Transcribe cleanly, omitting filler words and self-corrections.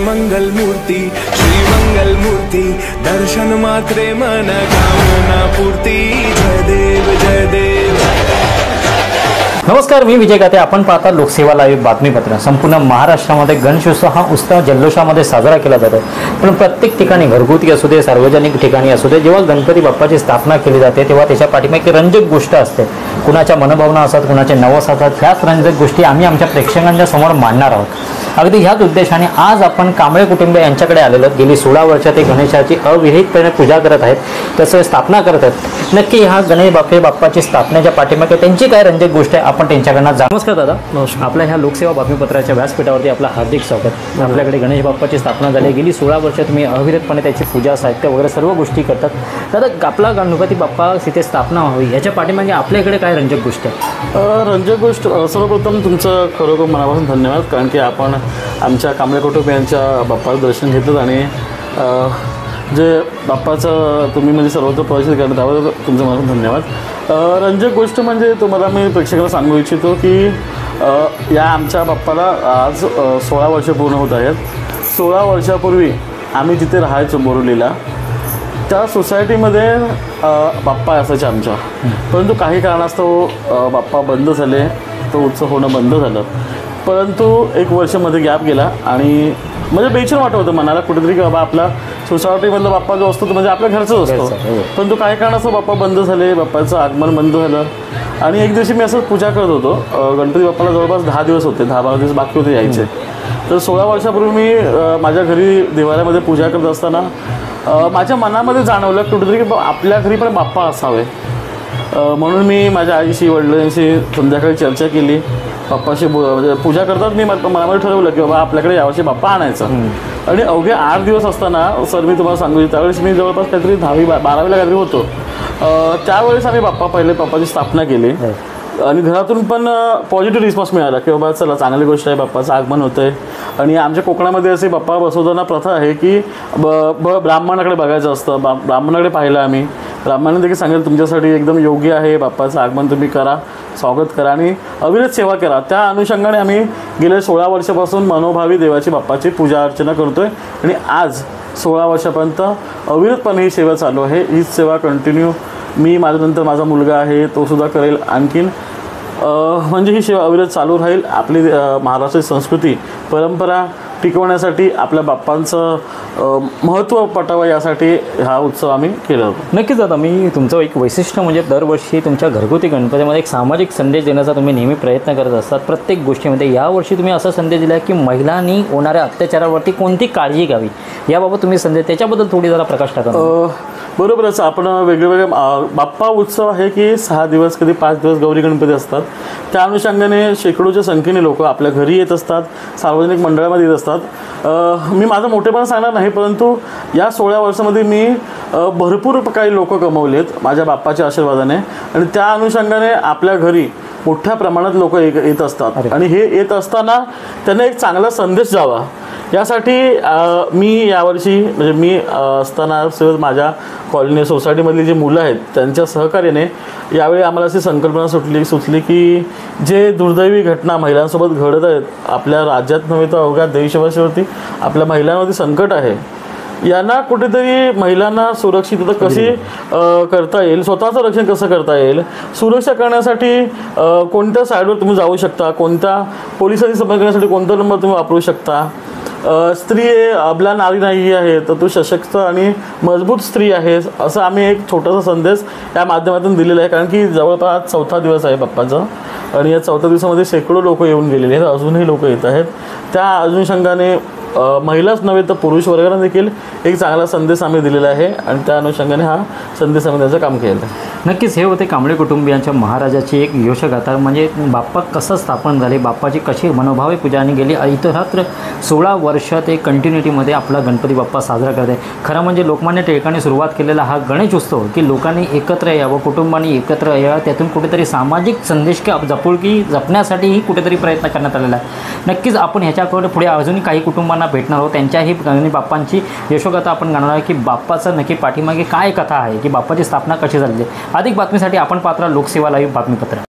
श्री मंगल मूर्ती दर्शन मात्रे मन कामना पूर्ती। जय देव जय देव। नमस्कार, मी विजय गाते। आपण पाहता लोकसेवा लाईव्ह बातमीपत्र। संपूर्ण महाराष्ट्रामध्ये गणेशोत्सव हा उत्सव जल्लोषामध्ये साजरा केला जातो, पण प्रत्येक ठिकाणी घरगुती असू दे, सार्वजनिक ठिकाणी असू दे, जेव्हा गणपती बाप्पाची स्थापना केली जाते तेव्हा त्याच्या पाठीमागे रंजक गोष्ट असते। कुणाच्या मनोभावना असतात, कुणाचे नवस असतात। ह्याच रंजक गोष्टी आम्ही आमच्या प्रेक्षकांच्या समोर मांडणार आहोत। अगदी ह्याच उद्देशाने आज आपण कांबळे कुटुंब यांच्याकडे आलेलो। गेली 16 वर्ष ते गणेशाची अविरहितपणे पूजा करत आहेत, तसं स्थापना करत आहेत। नक्की ह्या गणेश बाप्पाची स्थापनेच्या पाठीमागे त्यांची काय रंजक गोष्ट आहे आपण त्यांच्याकडनं जाणून। नमस्कार दादा। नमस्कार। आपल्या ह्या लोकसेवा बातमीपत्राच्या व्यासपीठावरती आपलं हार्दिक स्वागत। आपल्याकडे गणेश बाप्पाची स्थापना झाली, गेली 16 वर्ष तुम्ही अविरतपणे त्याची पूजा, साहित्य वगैरे सर्व गोष्टी करतात। दादा, आपला गणपती बाप्पा तिथे स्थापना व्हावी याच्या पाठीमागे आपल्याकडे काय रंजक गोष्ट आहे? रंजक गोष्ट, सर्वप्रथम तुमचं खरोखर मनापासून धन्यवाद, कारण की आपण आमच्या कांबळे कुटुंब यांच्या बाप्पाचं दर्शन घेतलं आणि जे बाप्पाचं तुम्ही म्हणजे सर्वत्र परिचय करण्यात त्याबद्दल तुमचं मनापासून धन्यवाद। रंजक गोष्ट म्हणजे तुम्हाला मी प्रेक्षकांना सांगू इच्छितो की या आमच्या बाप्पाला आज 16 वर्ष पूर्ण होत आहेत। 16 वर्षापूर्वी आम्ही जिथे राहायचो बोरिवलीला, त्या सोसायटीमध्ये बाप्पा असायचे आमच्या, परंतु काही कारणास्तव बाप्पा बंद झाले, तो उत्सव होणं बंद झालं। परंतु एक वर्षामध्ये गॅप गेला आणि म्हणजे बेचैन वाटत होतं मनाला कुठेतरी की बाबा आपला सोसायटीमधला बाप्पा जो असतो तो म्हणजे आपल्या घरचाच असतो, परंतु काही कारणास्तव बाप्पा बंद झाले, बाप्पाचं आगमन बंद झालं। आणि एक दिवशी मी असं पूजा करत होतो, गणपती बाप्पाला जवळपास 10 दिवस होते, 10-12 दिवस बाकी होते यायचे। तर 16 वर्षापूर्वी मी माझ्या घरी देवालयामध्ये पूजा करत असताना माझ्या मनामध्ये जाणवलं कुठेतरी की आपल्या घरी पण बाप्पा असावे, म्हणून मी माझ्या आईशी वडिलांशी संध्याकाळी चर्चा केली। बाप्पाशी म्हणजे पूजा करतात मी मनामध्ये ठरवलं की बाबा आपल्याकडे यावर्षी बाप्पा आणायचा। आणि अवघे 8 दिवस असताना सर मी तुम्हाला सांगू, त्यावेळेस मी जवळपास काहीतरी 10वी-12वीला काहीतरी होतो, त्यावेळेस आम्ही बाप्पाची स्थापना केली आणि घरातून पण पॉझिटिव्ह रिस्पॉन्स मिळाला की बाबा चला चांगली गोष्ट आहे, बाप्पाचं आगमन होतं आहे। आणि आमच्या कोकणामध्ये असे बाप्पा बसवताना प्रथा आहे की ब्राह्मणाकडे बघायचं असतं, ब्राह्मणाकडे पाहिलं आम्ही, ब्राह्मणाने देखील सांगितलं तुमच्यासाठी एकदम योग्य आहे, बाप्पाचं आगमन तुम्ही करा, स्वागत करा आणि अविरत सेवा करा। त्या अनुषंगाने आम्ही गेल्या 16 वर्षापासून मनोभावी देवाची बाप्पाची पूजा अर्चना करतो आहे आणि आज 16 वर्षापर्यंत अविरतपणे ही सेवा चालू आहे। हीच सेवा कंटिन्यू मी, माझ्यानंतर माझा मुलगा आहे तो सुद्धा करेल आणखीन, म्हणजे ही सेवा अविरत चालू राहील। आपली महाराष्ट्राची संस्कृती परंपरा टिकवण्यासाठी आपल्या बाप्पांचं महत्त्व पटावं यासाठी हा उत्सव आम्ही केला होता। नक्कीच दादा, मी तुमचं एक वैशिष्ट्य म्हणजे दरवर्षी तुमच्या घरगुती गणपतीमध्ये एक सामाजिक संदेश देण्याचा तुम्ही नेहमी प्रयत्न करत असतात प्रत्येक गोष्टीमध्ये। यावर्षी तुम्ही असा संदेश दिला की महिलांनी होणाऱ्या अत्याचारावरती कोणती काळजी घ्यावी याबाबत तुम्ही संदेश, त्याच्याबद्दल थोडी जरा प्रकाश टाका। बरोबरच, आपण वेगवेगळे बाप्पा उत्सव आहे की 6 दिवस कधी 5 दिवस गौरी गणपती असतात, त्या अनुषंगाने शेकडोच्या संख्येने लोक आपल्या घरी येत असतात, सार्वजनिक मंडळामध्ये येत असतात। मी माझं मोठेपण सांगणार नाही, परंतु या 16 वर्षामध्ये मी भरपूर काही लोक कमवलेत माझ्या बाप्पाच्या आशीर्वादाने आणि त्या अनुषंगाने आपल्या घरी मोठ्या प्रमाणात लोक येत असतात आणि हे येत असताना त्यांना एक चांगला संदेश जावा यासाठी मी यावर्षी म्हणजे मी असताना माझ्या कॉलनी सोसायटीमधली जी मुलं आहेत त्यांच्या सहकार्याने यावेळी आम्हाला अशी संकल्पना सुचली की जे दुर्दैवी घटना महिलांसोबत घडत आहेत आपल्या राज्यात नव्हे तर अवघ्या देशवासीवरती आपल्या महिलांवरती संकट आहे, यांना कुठेतरी महिलांना सुरक्षितता कशी करता येईल, स्वतःचं रक्षण कसं करता येईल, सुरक्षा करण्यासाठी कोणत्या साईडवर तुम्ही जाऊ शकता, कोणत्या पोलिसांशी संपर्क करण्यासाठी कोणता नंबर तुम्ही वापरू शकता, स्त्री अबला नारी नाही आहे तर तू सशक्त आणि मजबूत स्त्री आहे, असं आम्ही एक छोटासा संदेश या माध्यमातून दिलेला आहे। कारण की जवळपास 4था दिवस आहे बाप्पाचा आणि या 4थ्या दिवसामध्ये शेकडो लोक येऊन गेलेले आहेत, अजूनही लोक येत आहेत। त्या अनुषंगाने महिलाच नव्हे तर पुरुष वर्गाने देखील एक चांगला संदेश आम्ही दिलेला आहे आणि त्या अनुषंगाने हा संदेश आम्ही त्याचं काम केलं आहे। नक्कीच हे होते कांबळे कुटुंबियांच्या महाराजाची एक यशगाथा, म्हणजे बाप्पा कसं स्थापन झाले, बाप्पाची कशी मनोभावे पूजा आणि गेली इतरत्र 16 वर्ष ते कंटिन्युटीमध्ये आपला गणपती बाप्पा साजरा करत आहे। खरं म्हणजे लोकमान्य टिळकांनी सुरुवात केलेला हा गणेश उत्सव की लोकांनी एकत्र यावं, कुटुंबांनी एकत्र यावं, त्यातून कुठेतरी सामाजिक संदेश जपुलकी जपण्यासाठीही कुठेतरी प्रयत्न करण्यात आलेला आहे। नक्कीच आपण ह्याच्याकडे पुढे अजूनही काही कुटुंबांना भेटणार आहोत, त्यांच्याही गणपती बाप्पांची यशोगाथा आपण जाणणार आहे की बाप्पाचं नक्की पाठीमागे काय कथा आहे, की बाप्पाची स्थापना कशी झाली आहे। अधिक बातमीसाठी आपण पाहत राहा लोकसेवा लाईव्ह बातमीपत्र।